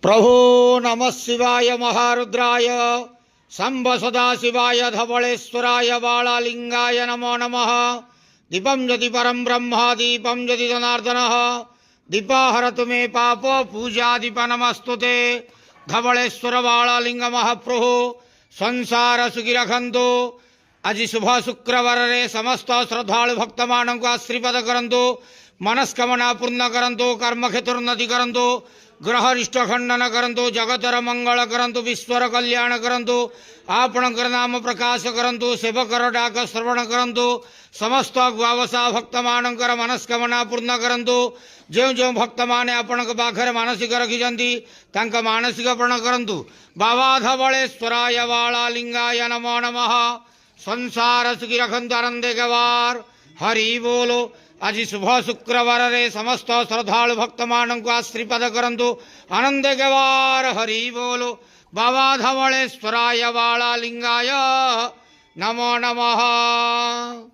प्रभो नमः शिवाय महारुद्राय शंभ सदाशिवाय धवलेश्वराय बालालिंगाय नमो नमः। दीपं यदि परं ब्रह्म दीपं यदि जनार्दनः दीपाहरतु मे पाप पूजा दीप नमस्तुते। धवलेश्वर बालालिंग महाप्रभु संसार सुखी रखंतु। आज शुभ शुक्रवार रे समस्त श्रद्धालु भक्त मान को आशीर्वाद करंतु। मनस्कामना पूर्ण करंतु। कर्मक्षेत्र उन्नति करंतु। ग्रह रिष्ट खंडन करंतु। जगतर मंगल करंतु। विश्वर कल्याण करंतु। आपणकर नाम प्रकाश करंतु। सेवकर डाक श्रवण करंतु। समस्त ग्वावसा भक्त मानकर मनस्कामना पूर्ण करंतु। जो जो भक्त माने आपण पाखरे मानसिक रखिजंती तांका मानसिक पूर्ण करंतु। बाबा धवलेश्वराय बालालिंगाय नमो नमः। संसार सुखी रखंतु आनंदे गवार। हरि बोलो। आज शुभ शुक्रवार रे समस्त श्रद्धालु भक्त मान को आशीर्वाद करंतु। आनंद गवार। हरि बोलो। बाबा धवलेश्वराय बालालिंगाय नमो नमः।